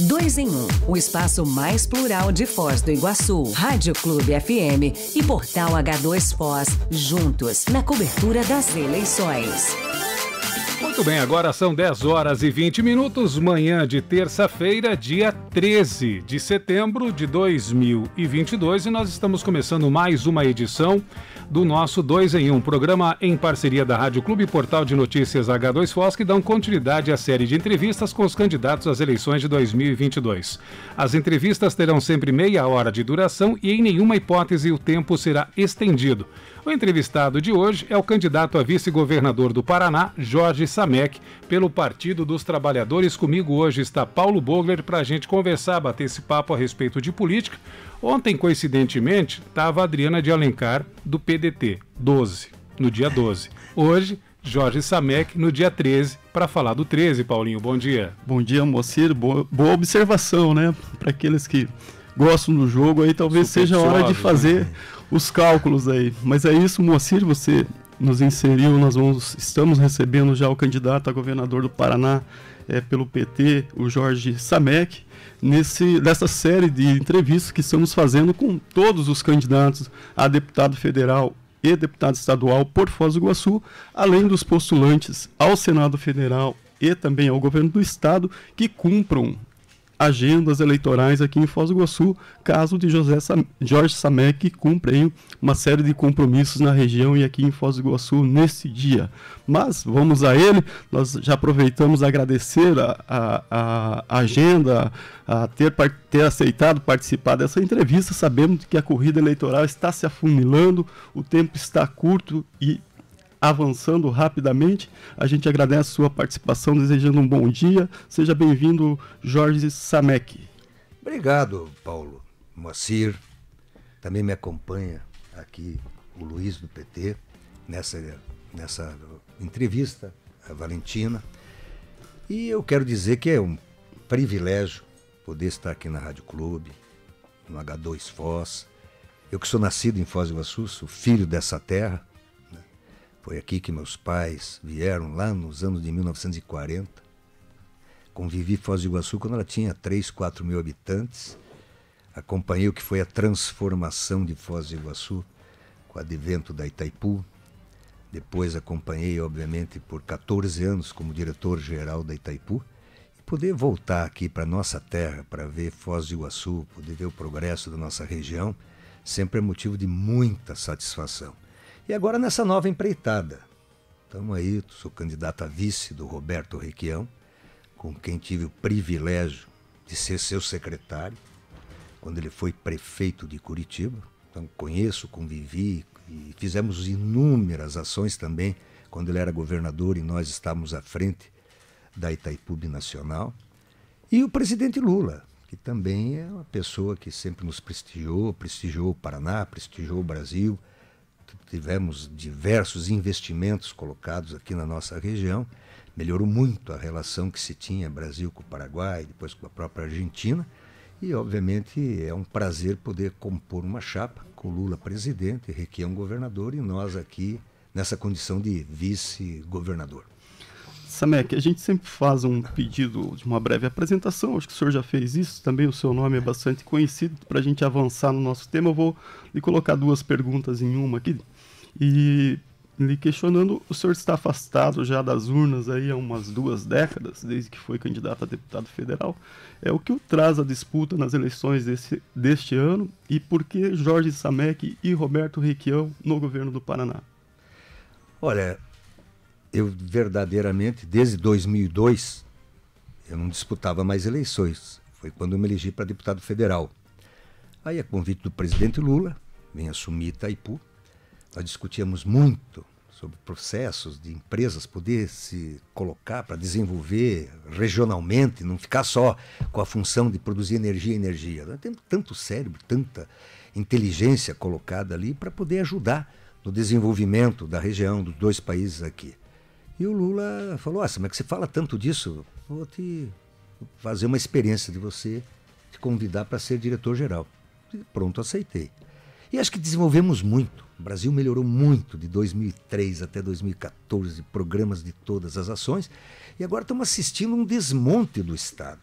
2 em 1, o espaço mais plural de Foz do Iguaçu. Rádio Clube FM e Portal H2 Foz, juntos na cobertura das eleições. Muito bem, agora são 10 horas e 20 minutos, manhã de terça-feira, dia 13 de setembro de 2022, e nós estamos começando mais uma edição do nosso 2 em 1, programa em parceria da Rádio Clube e Portal de Notícias H2 Foz, que dão continuidade à série de entrevistas com os candidatos às eleições de 2022. As entrevistas terão sempre meia hora de duração e em nenhuma hipótese o tempo será estendido. O entrevistado de hoje é o candidato a vice-governador do Paraná, Jorge Samek, pelo Partido dos Trabalhadores. Comigo hoje está Paulo Bogler para a gente conversar, bater esse papo a respeito de política. Ontem, coincidentemente, estava a Adriana de Alencar, do PDT, no dia 12. Hoje, Jorge Samek, no dia 13, para falar do 13. Paulinho, bom dia. Bom dia, Moacir. Boa observação, né? Para aqueles que gostam do jogo, aí talvez seja a hora de fazer os cálculos aí. Mas é isso, Moacir, você nos inseriu, estamos recebendo já o candidato a governador do Paraná pelo PT, o Jorge Samek, nessa série de entrevistas que estamos fazendo com todos os candidatos a deputado federal e deputado estadual por Foz do Iguaçu, além dos postulantes ao Senado Federal e também ao governo do estado que cumpram agendas eleitorais aqui em Foz do Iguaçu, caso de Jorge Samek cumpra aí uma série de compromissos na região e aqui em Foz do Iguaçu nesse dia. Mas vamos a ele, nós já aproveitamos a agradecer a agenda, a ter aceitado participar dessa entrevista, sabendo que a corrida eleitoral está se afunilando, o tempo está curto e avançando rapidamente. A gente agradece a sua participação, desejando um bom dia. Seja bem-vindo, Jorge Samek. Obrigado, Paulo. Moacir, também me acompanha aqui o Luiz do PT, nessa entrevista, a Valentina. E eu quero dizer que é um privilégio poder estar aqui na Rádio Clube, no H2 Foz. Eu que sou nascido em Foz do Iguaçu, sou filho dessa terra. Foi aqui que meus pais vieram, lá nos anos de 1940. Convivi em Foz do Iguaçu quando ela tinha 3, 4 mil habitantes. Acompanhei o que foi a transformação de Foz do Iguaçu com o advento da Itaipu. Depois acompanhei, obviamente, por 14 anos como diretor-geral da Itaipu. E poder voltar aqui para a nossa terra, para ver Foz do Iguaçu, poder ver o progresso da nossa região, sempre é motivo de muita satisfação. E agora nessa nova empreitada, estamos aí, sou candidato a vice do Roberto Requião, com quem tive o privilégio de ser seu secretário, quando ele foi prefeito de Curitiba. Então conheço, convivi e fizemos inúmeras ações também, quando ele era governador e nós estávamos à frente da Itaipu Binacional. E o presidente Lula, que também é uma pessoa que sempre nos prestigiou o Paraná, prestigiou o Brasil. Tivemos diversos investimentos colocados aqui na nossa região, melhorou muito a relação que se tinha Brasil com o Paraguai, depois com a própria Argentina, e obviamente é um prazer poder compor uma chapa com Lula presidente, Requião governador e nós aqui nessa condição de vice-governador. Samek, a gente sempre faz um pedido de uma breve apresentação, acho que o senhor já fez isso, também o seu nome é bastante conhecido. Para a gente avançar no nosso tema, eu vou lhe colocar duas perguntas em uma aqui. E lhe questionando, o senhor está afastado já das urnas aí há umas 2 décadas, desde que foi candidato a deputado federal. O que o traz a disputa nas eleições deste ano e por que Jorge Samek e Roberto Requião no governo do Paraná? Olha, eu verdadeiramente, desde 2002, eu não disputava mais eleições. Foi quando eu me elegi para deputado federal. Aí, a convite do presidente Lula, vem assumir Itaipu. Nós discutíamos muito sobre processos de empresas poder se colocar para desenvolver regionalmente, não ficar só com a função de produzir energia. Nós temos tanto cérebro, tanta inteligência colocada ali para poder ajudar no desenvolvimento da região, dos 2 países aqui. E o Lula falou, mas que você fala tanto disso, vou te fazer uma experiência de você, te convidar para ser diretor-geral. E pronto, aceitei. E acho que desenvolvemos muito. O Brasil melhorou muito de 2003 até 2014, programas de todas as ações, e agora estamos assistindo um desmonte do Estado.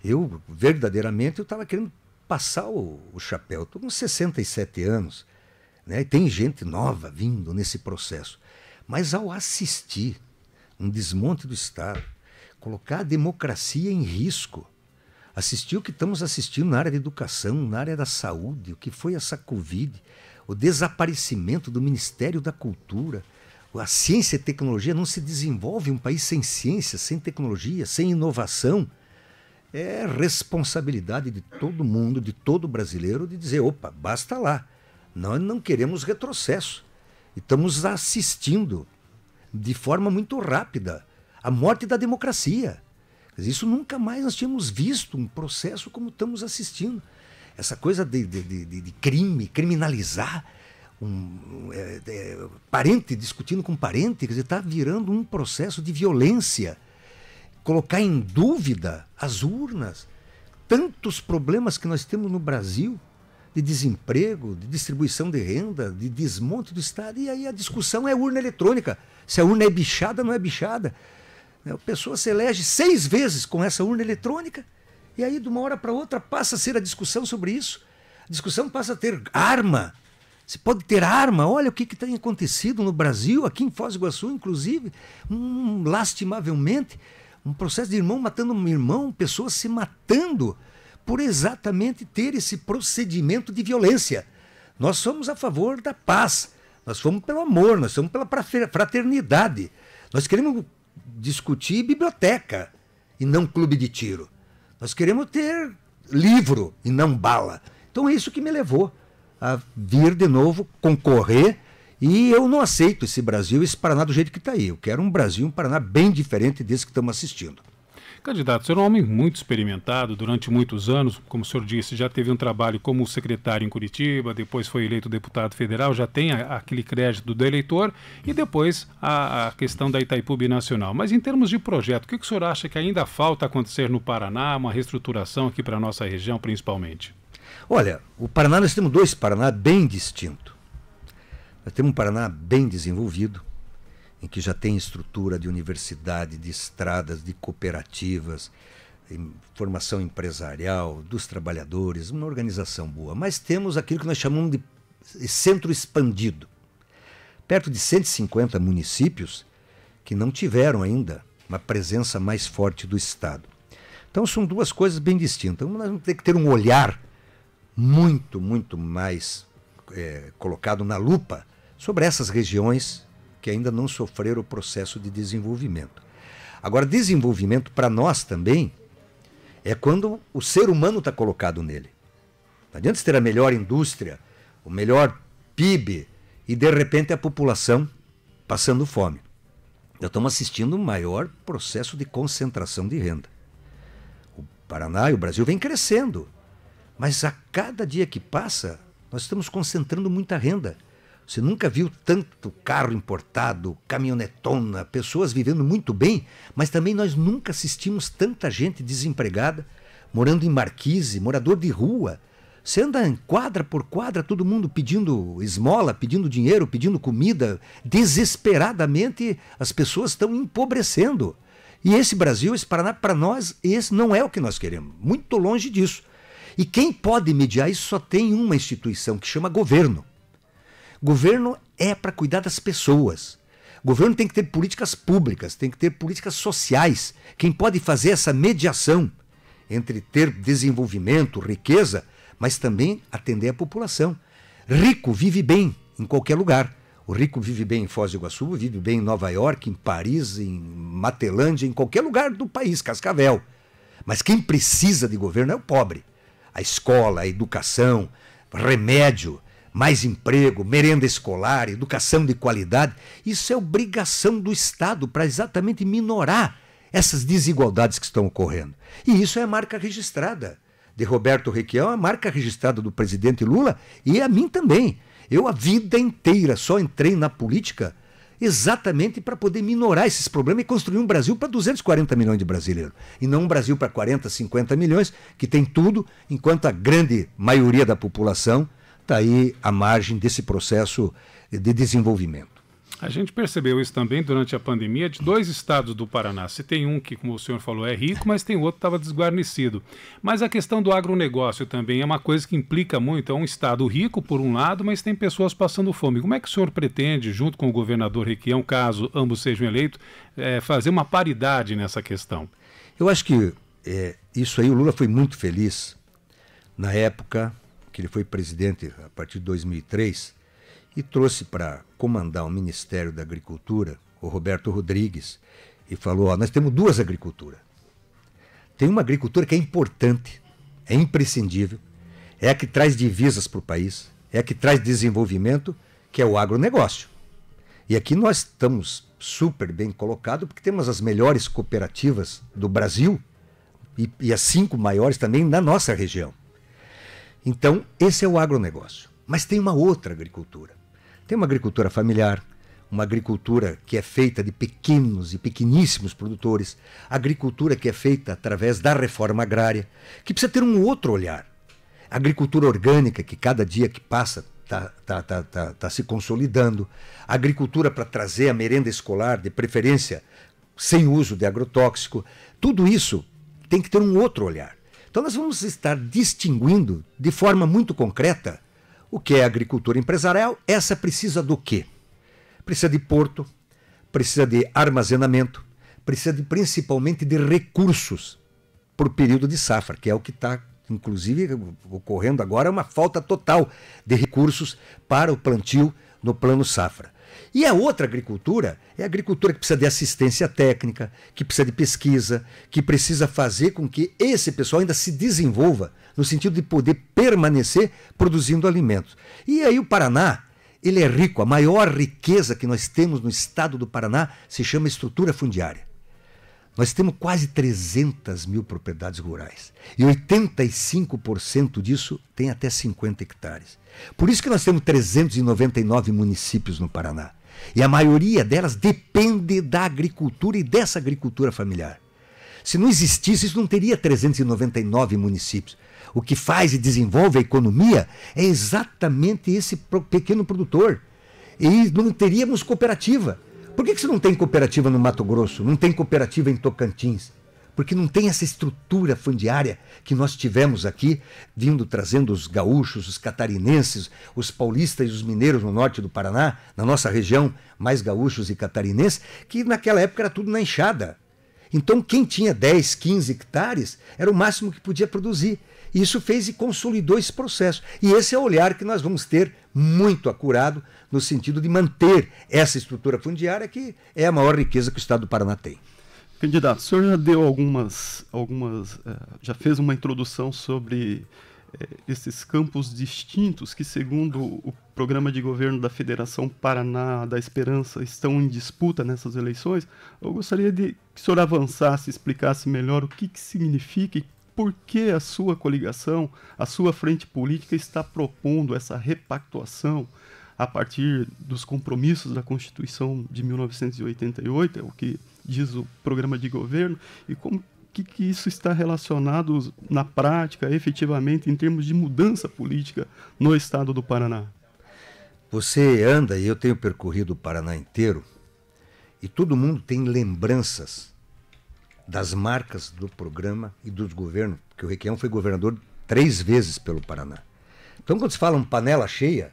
Eu, verdadeiramente, eu estava querendo passar o chapéu. Estou com 67 anos, né? E tem gente nova vindo nesse processo. Mas ao assistir um desmonte do Estado, colocar a democracia em risco, assistir o que estamos assistindo na área da educação, na área da saúde, o que foi essa Covid, o desaparecimento do Ministério da Cultura, a ciência e tecnologia, não se desenvolve um país sem ciência, sem tecnologia, sem inovação. É responsabilidade de todo mundo, de todo brasileiro, de dizer, opa, basta lá. Nós não queremos retrocesso. Estamos assistindo de forma muito rápida a morte da democracia. Isso nunca mais nós tínhamos visto um processo como estamos assistindo. Essa coisa de crime, criminalizar parente discutindo com parente, quer dizer, está virando um processo de violência. Colocar em dúvida as urnas. Tantos problemas que nós temos no Brasil, de desemprego, de distribuição de renda, de desmonte do Estado. E aí a discussão é urna eletrônica. Se a urna é bichada ou não é bichada. A pessoa se elege 6 vezes com essa urna eletrônica e aí de uma hora para outra passa a ser a discussão sobre isso. A discussão passa a ter arma. Se pode ter arma. Olha o que tem acontecido no Brasil, aqui em Foz do Iguaçu, inclusive, lastimavelmente, um processo de irmão matando um irmão, pessoas se matando por exatamente ter esse procedimento de violência. Nós somos a favor da paz, nós somos pelo amor, nós somos pela fraternidade. Nós queremos discutir biblioteca e não clube de tiro. Nós queremos ter livro e não bala. Então é isso que me levou a vir de novo concorrer, e eu não aceito esse Brasil, esse Paraná do jeito que está aí. Eu quero um Brasil, um Paraná bem diferente desse que estamos assistindo. Candidato, o senhor é um homem muito experimentado durante muitos anos, como o senhor disse, já teve um trabalho como secretário em Curitiba, depois foi eleito deputado federal, já tem aquele crédito do eleitor e depois a questão da Itaipu Binacional. Mas em termos de projeto, o que o senhor acha que ainda falta acontecer no Paraná, uma reestruturação aqui para a nossa região principalmente? Olha, o Paraná, nós temos 2 Paraná bem distintos. Nós temos um Paraná bem desenvolvido, em que já tem estrutura de universidade, de estradas, de cooperativas, formação empresarial, dos trabalhadores, uma organização boa. Mas temos aquilo que nós chamamos de centro expandido. Perto de 150 municípios que não tiveram ainda uma presença mais forte do Estado. Então são 2 coisas bem distintas. Nós vamos ter que ter um olhar muito, muito mais colocado na lupa sobre essas regiões que ainda não sofreram o processo de desenvolvimento. Agora, desenvolvimento para nós também é quando o ser humano está colocado nele. Não adianta ter a melhor indústria, o melhor PIB e de repente a população passando fome. Nós estamos assistindo um maior processo de concentração de renda. O Paraná e o Brasil vem crescendo, mas a cada dia que passa nós estamos concentrando muita renda. Você nunca viu tanto carro importado, caminhonetona, pessoas vivendo muito bem, mas também nós nunca assistimos tanta gente desempregada, morando em marquise, morador de rua. Você anda em quadra por quadra, todo mundo pedindo esmola, pedindo dinheiro, pedindo comida. Desesperadamente as pessoas estão empobrecendo. E esse Brasil, esse Paraná, para nós, esse não é o que nós queremos. Muito longe disso. E quem pode mediar isso só tem uma instituição, que chama governo. Governo é para cuidar das pessoas. Governo tem que ter políticas públicas, tem que ter políticas sociais. Quem pode fazer essa mediação entre ter desenvolvimento, riqueza, mas também atender a população. Rico vive bem em qualquer lugar. O rico vive bem em Foz do Iguaçu, vive bem em Nova York, em Paris, em Matelândia, em qualquer lugar do país, Cascavel. Mas quem precisa de governo é o pobre. A escola, a educação, remédio, mais emprego, merenda escolar, educação de qualidade. Isso é obrigação do Estado para exatamente minorar essas desigualdades que estão ocorrendo. E isso é a marca registrada de Roberto Requião, a marca registrada do presidente Lula e a mim também. Eu a vida inteira só entrei na política exatamente para poder minorar esses problemas e construir um Brasil para 240 milhões de brasileiros. E não um Brasil para 40, 50 milhões, que tem tudo, enquanto a grande maioria da população está aí à margem desse processo de desenvolvimento. A gente percebeu isso também durante a pandemia de 2 estados do Paraná. Se tem um que, como o senhor falou, é rico, mas tem outro que estava desguarnecido. Mas a questão do agronegócio também é uma coisa que implica muito. É um estado rico, por um lado, mas tem pessoas passando fome. Como é que o senhor pretende, junto com o governador Requião, caso ambos sejam eleitos, fazer uma paridade nessa questão? Eu acho que isso aí, o Lula foi muito feliz na época que ele foi presidente, a partir de 2003, e trouxe para comandar o Ministério da Agricultura o Roberto Rodrigues e falou, nós temos 2 agriculturas. Tem uma agricultura que é importante, é imprescindível, é a que traz divisas para o país, é a que traz desenvolvimento, que é o agronegócio. E aqui nós estamos super bem colocados, porque temos as melhores cooperativas do Brasil e as 5 maiores também na nossa região. Então, esse é o agronegócio. Mas tem uma outra agricultura. Tem uma agricultura familiar, uma agricultura que é feita de pequenos e pequeníssimos produtores, agricultura que é feita através da reforma agrária, que precisa ter um outro olhar. A agricultura orgânica, que cada dia que passa está se consolidando, a agricultura para trazer a merenda escolar, de preferência sem uso de agrotóxico, tudo isso tem que ter um outro olhar. Então nós vamos estar distinguindo de forma muito concreta o que é agricultura empresarial. Essa precisa do quê? Precisa de porto, precisa de armazenamento, precisa principalmente de recursos para o período de safra, que é o que está, inclusive, ocorrendo agora, uma falta total de recursos para o plantio no plano safra. E a outra agricultura é a agricultura que precisa de assistência técnica, que precisa de pesquisa, que precisa fazer com que esse pessoal ainda se desenvolva no sentido de poder permanecer produzindo alimentos. E aí o Paraná, ele é rico, a maior riqueza que nós temos no estado do Paraná se chama estrutura fundiária. Nós temos quase 300 mil propriedades rurais e 85% disso tem até 50 hectares. Por isso que nós temos 399 municípios no Paraná. E a maioria delas depende da agricultura e dessa agricultura familiar. Se não existisse, isso não teria 399 municípios. O que faz e desenvolve a economia é exatamente esse pequeno produtor. E não teríamos cooperativa. Por que você não tem cooperativa no Mato Grosso? Não tem cooperativa em Tocantins? Porque não tem essa estrutura fundiária que nós tivemos aqui, trazendo os gaúchos, os catarinenses, os paulistas e os mineiros no norte do Paraná, na nossa região, mais gaúchos e catarinenses, que naquela época era tudo na enxada. Então quem tinha 10, 15 hectares era o máximo que podia produzir. E isso fez e consolidou esse processo. E esse é o olhar que nós vamos ter muito acurado no sentido de manter essa estrutura fundiária, que é a maior riqueza que o estado do Paraná tem. Candidato, o senhor já deu já fez uma introdução sobre esses campos distintos que, segundo o programa de governo da Federação Paraná da Esperança, estão em disputa nessas eleições. Eu gostaria de que o senhor avançasse, explicasse melhor o que significa e por que a sua coligação, a sua frente política está propondo essa repactuação a partir dos compromissos da Constituição de 1988, é o que diz o programa de governo, e como que isso está relacionado na prática, efetivamente, em termos de mudança política no estado do Paraná? Você anda, e eu tenho percorrido o Paraná inteiro, e todo mundo tem lembranças das marcas do programa e dos governos, porque o Requião foi governador 3 vezes pelo Paraná. Então, quando se fala panela cheia,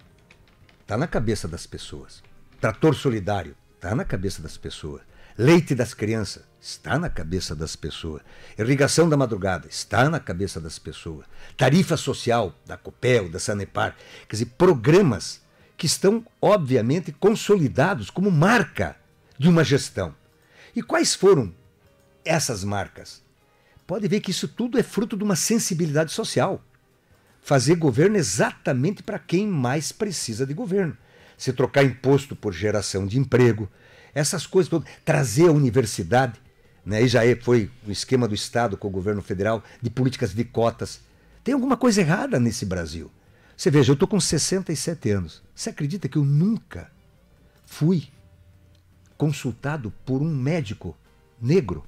está na cabeça das pessoas. Trator solidário, está na cabeça das pessoas. Leite das crianças, está na cabeça das pessoas. Irrigação da madrugada, está na cabeça das pessoas. Tarifa social, da Copel, da Sanepar. Quer dizer, programas que estão, obviamente, consolidados como marca de uma gestão. E quais foram essas marcas? Pode ver que isso tudo é fruto de uma sensibilidade social. Fazer governo exatamente para quem mais precisa de governo. Se trocar imposto por geração de emprego, essas coisas todas. Trazer a universidade, né? Aí já foi o esquema do Estado com o governo federal, de políticas de cotas. Tem alguma coisa errada nesse Brasil. Você veja, eu estou com 67 anos. Você acredita que eu nunca fui consultado por um médico negro?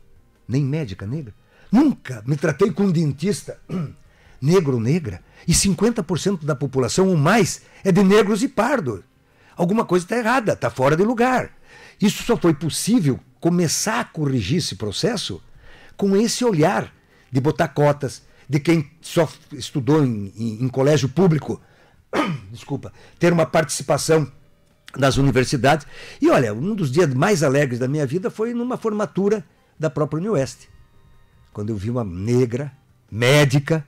Nem médica negra? Nunca me tratei com um dentista negro ou negra. E 50% da população ou mais é de negros e pardos. alguma coisa está errada, está fora de lugar. Isso só foi possível começar a corrigir esse processo com esse olhar de botar cotas, de quem só estudou em colégio público, desculpa, ter uma participação das universidades. E olha, um dos dias mais alegres da minha vida foi numa formatura da própria Unioeste, quando eu vi uma negra, médica,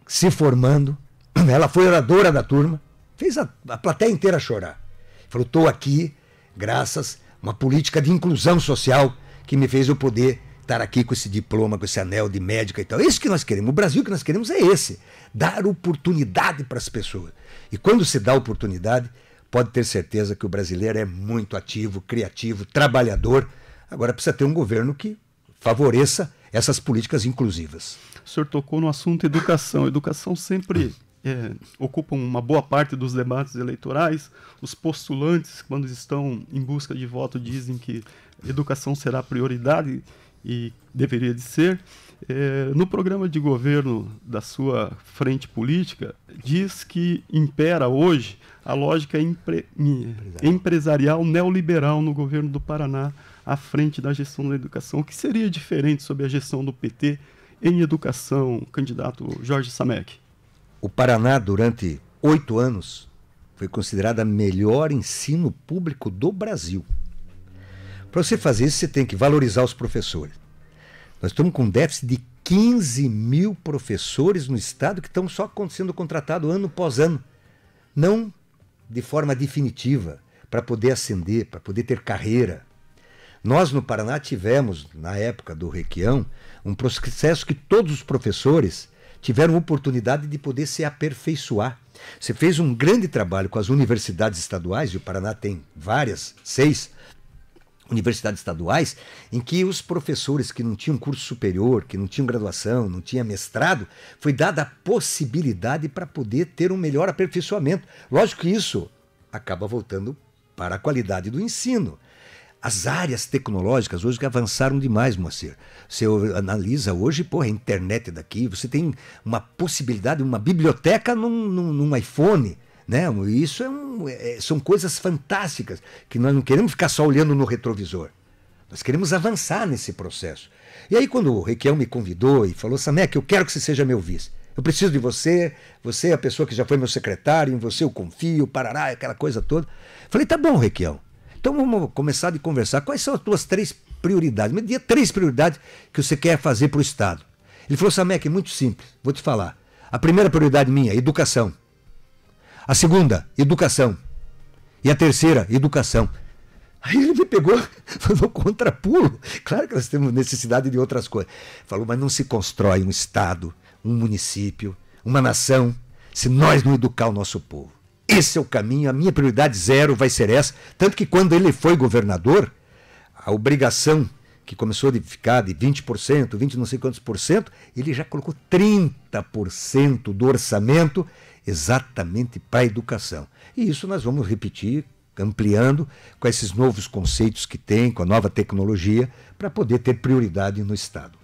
se formando. Ela foi oradora da turma, fez a plateia inteira chorar. Falou, estou aqui graças a uma política de inclusão social que me fez eu poder estar aqui com esse diploma, com esse anel de médica e tal. É isso que nós queremos. O Brasil que nós queremos é esse. Dar oportunidade para as pessoas. E quando se dá oportunidade, pode ter certeza que o brasileiro é muito ativo, criativo, trabalhador. Agora precisa ter um governo que favoreça essas políticas inclusivas. O senhor tocou no assunto educação. Educação sempre ocupa uma boa parte dos debates eleitorais. Os postulantes, quando estão em busca de voto, dizem que educação será prioridade e deveria de ser. No programa de governo da sua frente política, diz que impera hoje a lógica empresarial neoliberal no governo do Paraná, à frente da gestão da educação. O que seria diferente sobre a gestão do PT em educação, candidato Jorge Samek? O Paraná, durante 8 anos, foi considerado o melhor ensino público do Brasil. Para você fazer isso, você tem que valorizar os professores. Nós estamos com um déficit de 15 mil professores no estado que estão só sendo contratados ano após ano. Não de forma definitiva, para poder ascender, para poder ter carreira. Nós no Paraná tivemos, na época do Requião, um processo que todos os professores tiveram oportunidade de poder se aperfeiçoar. Você fez um grande trabalho com as universidades estaduais, e o Paraná tem várias, 6 universidades estaduais, em que os professores que não tinham curso superior, que não tinham graduação, não tinham mestrado, foi dada a possibilidade para poder ter um melhor aperfeiçoamento. Lógico que isso acaba voltando para a qualidade do ensino. As áreas tecnológicas hoje que avançaram demais, Moacir. Você analisa hoje, a internet daqui, você tem uma possibilidade, uma biblioteca num iPhone, né? Isso são coisas fantásticas, que nós não queremos ficar só olhando no retrovisor. Nós queremos avançar nesse processo. E aí quando o Requião me convidou e falou, Samek, eu quero que você seja meu vice. Eu preciso de você, você é a pessoa que já foi meu secretário, em você eu confio, parará, aquela coisa toda. Falei, tá bom, Requião. Então vamos começar a conversar. Quais são as tuas 3 prioridades? Me diga 3 prioridades que você quer fazer para o Estado. Ele falou, Samek, é muito simples, vou te falar. A primeira prioridade minha, educação. A segunda, educação. E a terceira, educação. Aí ele me pegou, falou contrapulo. Claro que nós temos necessidade de outras coisas. Falou, mas não se constrói um Estado, um município, uma nação, se nós não educar o nosso povo. Esse é o caminho, a minha prioridade 0 vai ser essa. Tanto que quando ele foi governador, a obrigação que começou a ficar de 20%, 20 não sei quantos por cento, ele já colocou 30% do orçamento exatamente para a educação. E isso nós vamos repetir, ampliando com esses novos conceitos que tem, com a nova tecnologia, para poder ter prioridade no Estado.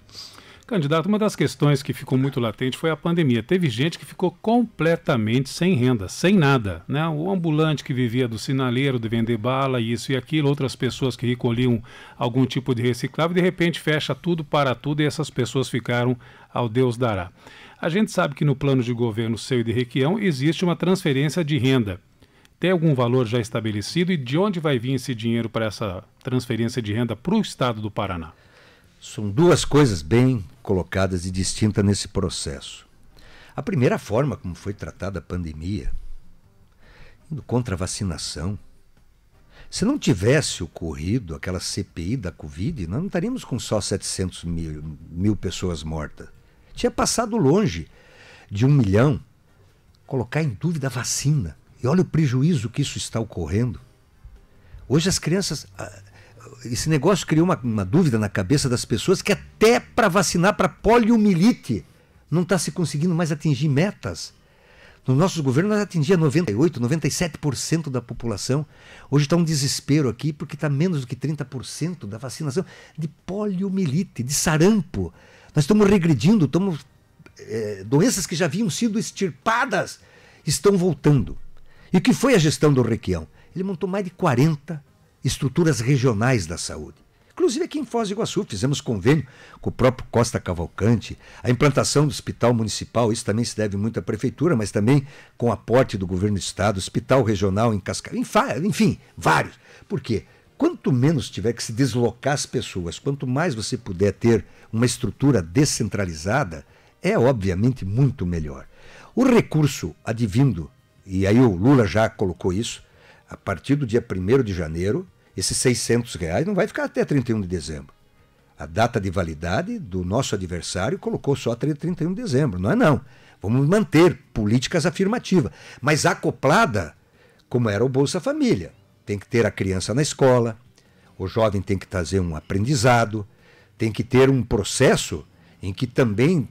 Candidato, uma das questões que ficou muito latente foi a pandemia. Teve gente que ficou completamente sem renda, sem nada, né? O ambulante que vivia do sinaleiro, de vender bala, isso e aquilo, outras pessoas que recolhiam algum tipo de reciclável, de repente fecha tudo, para tudo, e essas pessoas ficaram ao Deus dará. A gente sabe que no plano de governo seu e de Requião existe uma transferência de renda. Tem algum valor já estabelecido e de onde vai vir esse dinheiro para essa transferência de renda para o estado do Paraná? São 2 coisas bem colocadas e distintas nesse processo. A primeira forma como foi tratada a pandemia, indo contra a vacinação. Se não tivesse ocorrido aquela CPI da Covid, nós não estaríamos com só 700 mil pessoas mortas. Tinha passado longe de 1 milhão. Colocar em dúvida a vacina. E olha o prejuízo que isso está ocorrendo. Hoje as crianças... Esse negócio criou uma dúvida na cabeça das pessoas que até para vacinar para poliomielite não está se conseguindo mais atingir metas. No nosso governo nós atingíamos 98%, 97% da população. Hoje está um desespero aqui porque está menos do que 30% da vacinação de poliomielite, de sarampo. Nós estamos regredindo, doenças que já haviam sido extirpadas estão voltando. E o que foi a gestão do Requião? Ele montou mais de 40 estruturas regionais da saúde. Inclusive aqui em Foz do Iguaçu, fizemos convênio com o próprio Costa Cavalcante, a implantação do hospital municipal, isso também se deve muito à prefeitura, mas também com aporte do governo do estado, hospital regional em Cascavel, enfim, vários. Por quê? Quanto menos tiver que se deslocar as pessoas, quanto mais você puder ter uma estrutura descentralizada, é obviamente muito melhor. O recurso advindo, e aí o Lula já colocou isso, a partir do dia 1º de janeiro, esses R$600 não vai ficar até 31 de dezembro. A data de validade do nosso adversário colocou só até 31 de dezembro. Não é não. Vamos manter políticas afirmativas. Mas acoplada, como era o Bolsa Família. Tem que ter a criança na escola, o jovem tem que trazer um aprendizado, tem que ter um processo em que também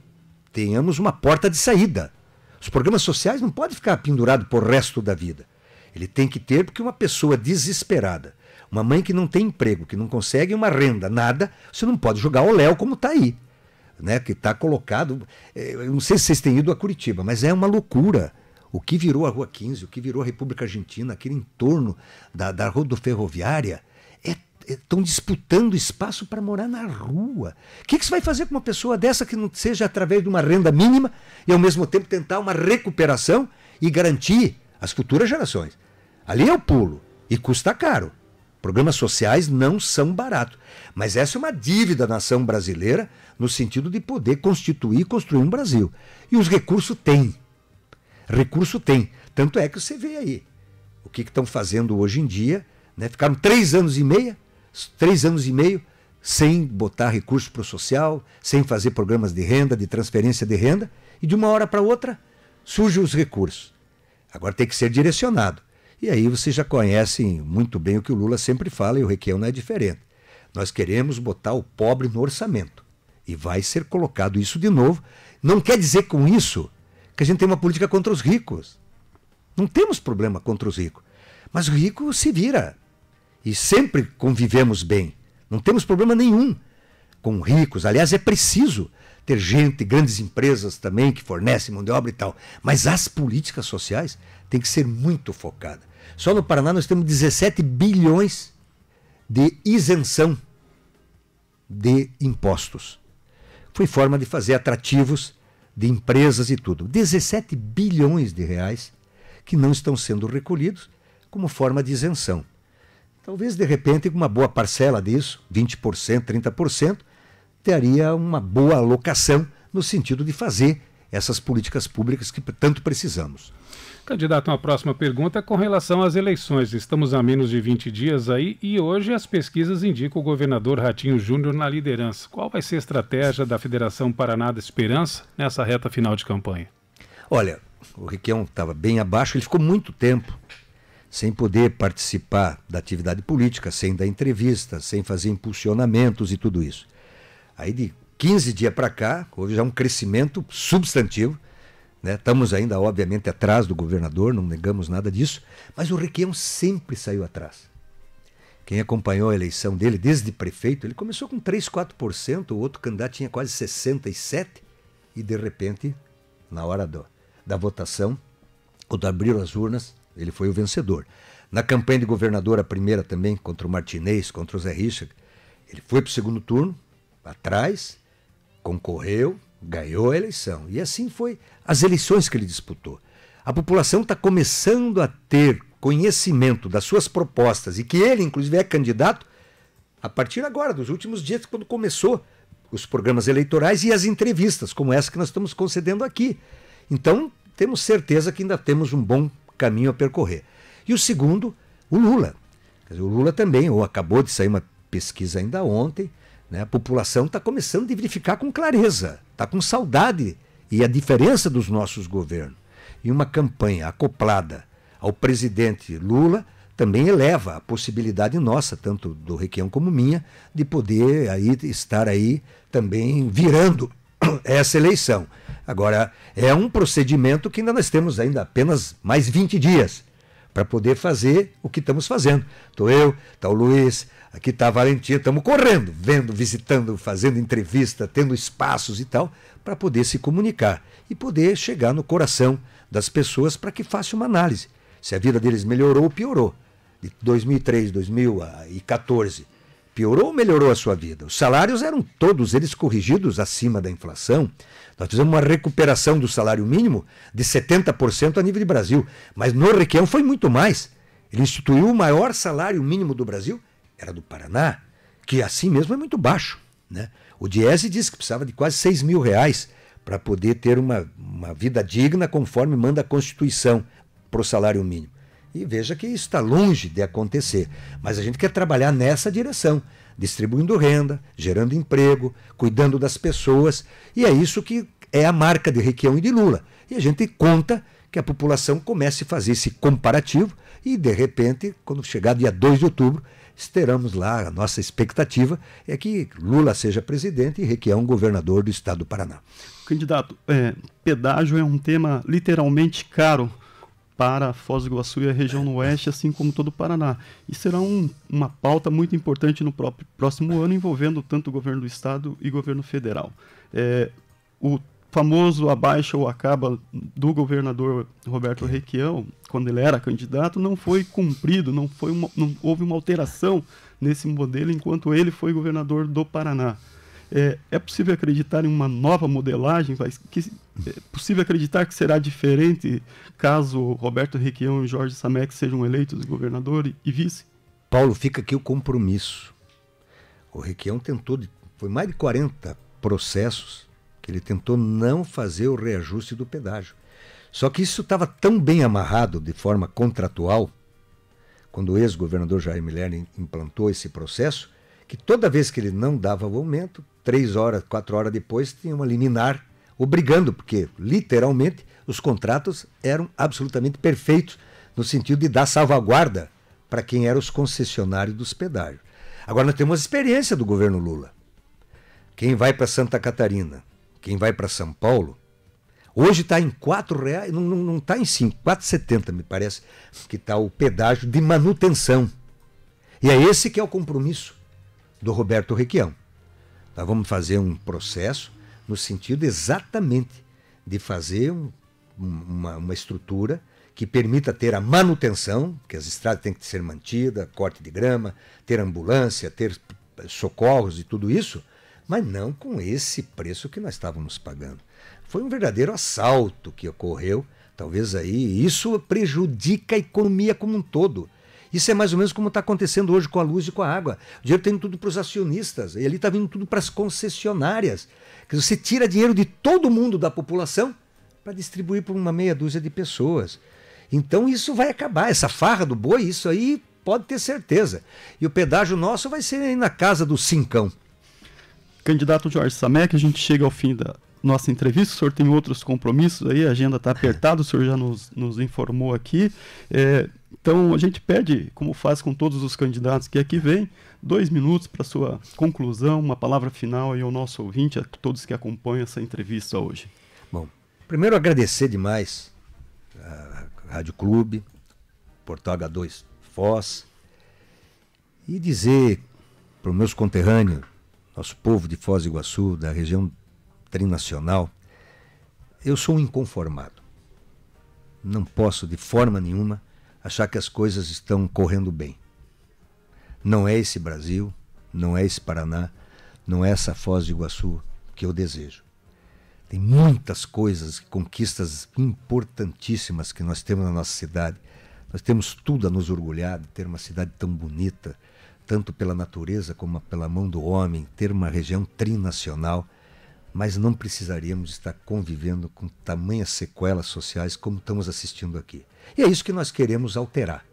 tenhamos uma porta de saída. Os programas sociais não podem ficar pendurados por resto da vida. Ele tem que ter, porque uma pessoa desesperada, uma mãe que não tem emprego, que não consegue uma renda, nada, você não pode jogar o Léo como está aí, né? Que está colocado. Eu não sei se vocês têm ido a Curitiba, mas é uma loucura. O que virou a Rua 15, o que virou a República Argentina, aquele entorno da rodoferroviária, estão disputando espaço para morar na rua. O que você vai fazer com uma pessoa dessa que não seja através de uma renda mínima e ao mesmo tempo tentar uma recuperação e garantir as futuras gerações? Ali é o pulo e custa caro. Programas sociais não são baratos. Mas essa é uma dívida da nação brasileira no sentido de poder constituir e construir um Brasil. E os recursos têm. Recurso tem. Tanto é que você vê aí o que estão fazendo hoje em dia, né? Ficaram 3 anos e meio sem botar recurso para o social, sem fazer programas de renda, de transferência de renda, e de uma hora para outra surgem os recursos. Agora tem que ser direcionado. E aí vocês já conhecem muito bem o que o Lula sempre fala, e o Requião não é diferente. Nós queremos botar o pobre no orçamento. E vai ser colocado isso de novo. Não quer dizer com isso que a gente tem uma política contra os ricos. Não temos problema contra os ricos. Mas o rico se vira. E sempre convivemos bem. Não temos problema nenhum com ricos. Aliás, é preciso ter gente, grandes empresas também que fornecem mão de obra e tal. Mas as políticas sociais têm que ser muito focadas. Só no Paraná nós temos 17 bilhões de isenção de impostos. Foi forma de fazer atrativos de empresas e tudo. 17 bilhões de reais que não estão sendo recolhidos como forma de isenção. Talvez, de repente, uma boa parcela disso, 20%, 30%, teria uma boa alocação no sentido de fazer essas políticas públicas que tanto precisamos. Candidato, uma próxima pergunta com relação às eleições. Estamos a menos de 20 dias aí e hoje as pesquisas indicam o governador Ratinho Júnior na liderança. Qual vai ser a estratégia da Federação Paraná da Esperança nessa reta final de campanha? Olha, o Requião estava bem abaixo, ele ficou muito tempo sem poder participar da atividade política, sem dar entrevista, sem fazer impulsionamentos e tudo isso. Aí de 15 dias para cá, houve já um crescimento substantivo. Né? Estamos ainda, obviamente, atrás do governador, não negamos nada disso, mas o Requião sempre saiu atrás. Quem acompanhou a eleição dele, desde prefeito, ele começou com 3, 4%, o outro candidato tinha quase 67%, e de repente, na hora da votação, quando abriram as urnas, ele foi o vencedor. Na campanha de governador, a primeira também, contra o Martinez, contra o Zé Richard, ele foi para o segundo turno, atrás, concorreu, ganhou a eleição. E assim foi as eleições que ele disputou. A população está começando a ter conhecimento das suas propostas e que ele, inclusive, é candidato a partir agora, dos últimos dias, quando começou os programas eleitorais e as entrevistas, como essa que nós estamos concedendo aqui. Então, temos certeza que ainda temos um bom caminho a percorrer. E o segundo, o Lula. Quer dizer, o Lula também, ou acabou de sair uma pesquisa ainda ontem, né? A população está começando a verificar com clareza, está com saudade e a diferença dos nossos governos. E uma campanha acoplada ao presidente Lula também eleva a possibilidade nossa, tanto do Requião como minha, de poder aí, estar aí também virando essa eleição. Agora, é um procedimento que ainda nós temos ainda apenas mais 20 dias para poder fazer o que estamos fazendo. Estou eu, está o Luiz, aqui está a Valentina, estamos correndo, vendo, visitando, fazendo entrevista, tendo espaços e tal, para poder se comunicar e poder chegar no coração das pessoas para que faça uma análise. se a vida deles melhorou ou piorou. De 2003, 2014, piorou ou melhorou a sua vida? Os salários eram todos eles corrigidos acima da inflação. Nós fizemos uma recuperação do salário mínimo de 70% a nível de Brasil, mas no Requião foi muito mais. Ele instituiu o maior salário mínimo do Brasil, era do Paraná, que assim mesmo é muito baixo, né? O Diese disse que precisava de quase R$6.000 para poder ter uma vida digna conforme manda a Constituição para o salário mínimo. E veja que isso está longe de acontecer, mas a gente quer trabalhar nessa direção, distribuindo renda, gerando emprego, cuidando das pessoas, e é isso que é a marca de Requião e de Lula. E a gente conta que a população comece a fazer esse comparativo e, de repente, quando chegar dia 2 de outubro, teremos lá, a nossa expectativa é que Lula seja presidente e Requião governador do estado do Paraná. Candidato, pedágio é um tema literalmente caro para Foz do Iguaçu e a região oeste, assim como todo o Paraná. E será uma pauta muito importante no próximo ano, envolvendo tanto o governo do estado e governo federal. O famoso abaixa ou acaba do governador Roberto Requião, quando ele era candidato, não foi cumprido, não houve uma alteração nesse modelo enquanto ele foi governador do Paraná. É possível acreditar em uma nova modelagem? É possível acreditar que será diferente caso Roberto Requião e Jorge Samek sejam eleitos governador e vice? Paulo, fica aqui o compromisso. O Requião foi mais de 40 processos que ele tentou não fazer o reajuste do pedágio. Só que isso estava tão bem amarrado de forma contratual, quando o ex-governador Jair Miller implantou esse processo, que toda vez que ele não dava o aumento, 3 horas, 4 horas depois, tinha uma liminar obrigando, porque literalmente os contratos eram absolutamente perfeitos, no sentido de dar salvaguarda para quem eram os concessionários dos pedágios. Agora nós temos a experiência do governo Lula. Quem vai para Santa Catarina, quem vai para São Paulo, hoje está em R$4, não está em 5, R$4,70 me parece, que está o pedágio de manutenção. E é esse que é o compromisso do Roberto Requião. Nós vamos fazer um processo no sentido exatamente de fazer uma estrutura que permita ter a manutenção, que as estradas têm que ser mantidas, corte de grama, ter ambulância, ter socorros e tudo isso, mas não com esse preço que nós estávamos pagando. Foi um verdadeiro assalto que ocorreu, talvez aí, isso prejudica a economia como um todo. Isso é mais ou menos como está acontecendo hoje com a luz e com a água. O dinheiro está indo tudo para os acionistas, e ali está vindo tudo para as concessionárias. Que você tira dinheiro de todo mundo da população para distribuir para uma meia dúzia de pessoas. Então isso vai acabar, essa farra do boi, isso aí pode ter certeza. E o pedágio nosso vai ser aí na casa do cincão. Candidato Jorge Samek, a gente chega ao fim da nossa entrevista, o senhor tem outros compromissos aí, a agenda está apertada, o senhor já nos informou aqui. Então a gente pede, como faz com todos os candidatos que aqui vêm, 2 minutos para sua conclusão, uma palavra final aí ao nosso ouvinte, a todos que acompanham essa entrevista hoje. Bom, primeiro agradecer demais a Rádio Clube, Portal H2 Foz, e dizer para os meus conterrâneos, nosso povo de Foz do Iguaçu, da região trinacional, eu sou um inconformado. Não posso de forma nenhuma achar que as coisas estão correndo bem. Não é esse Brasil, não é esse Paraná, não é essa Foz do Iguaçu que eu desejo. Tem muitas coisas, conquistas importantíssimas que nós temos na nossa cidade. Nós temos tudo a nos orgulhar de ter uma cidade tão bonita, tanto pela natureza como pela mão do homem, ter uma região trinacional, mas não precisaríamos estar convivendo com tamanhas sequelas sociais como estamos assistindo aqui. E é isso que nós queremos alterar.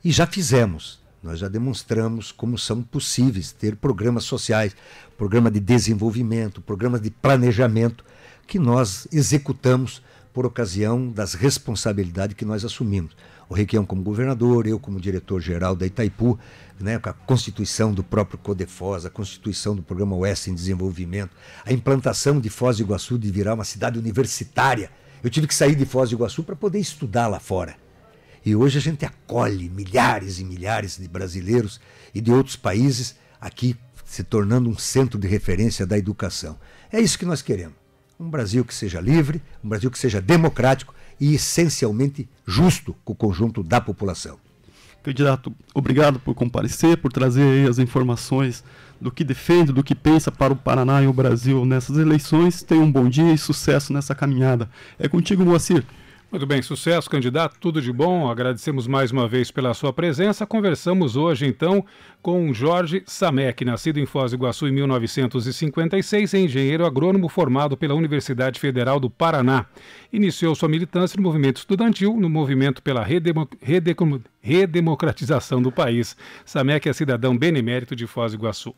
E já fizemos, nós já demonstramos como são possíveis ter programas sociais, programa de desenvolvimento, programas de planejamento, que nós executamos por ocasião das responsabilidades que nós assumimos. O Requião como governador, eu como diretor-geral da Itaipu, né, com a constituição do próprio Codefoz, a constituição do Programa Oeste em Desenvolvimento, a implantação de Foz do Iguaçu de virar uma cidade universitária. Eu tive que sair de Foz do Iguaçu para poder estudar lá fora. E hoje a gente acolhe milhares e milhares de brasileiros e de outros países aqui, se tornando um centro de referência da educação. É isso que nós queremos. Um Brasil que seja livre, um Brasil que seja democrático e essencialmente justo com o conjunto da população. Candidato, obrigado por comparecer, por trazer aí as informações do que defende, do que pensa para o Paraná e o Brasil nessas eleições. Tenha um bom dia e sucesso nessa caminhada. É contigo, Moacir. Muito bem, sucesso, candidato, tudo de bom. Agradecemos mais uma vez pela sua presença. Conversamos hoje, então, com Jorge Samek, nascido em Foz do Iguaçu em 1956, é engenheiro agrônomo formado pela Universidade Federal do Paraná. Iniciou sua militância no movimento estudantil, no movimento pela redemocratização do país. Samek é cidadão benemérito de Foz do Iguaçu.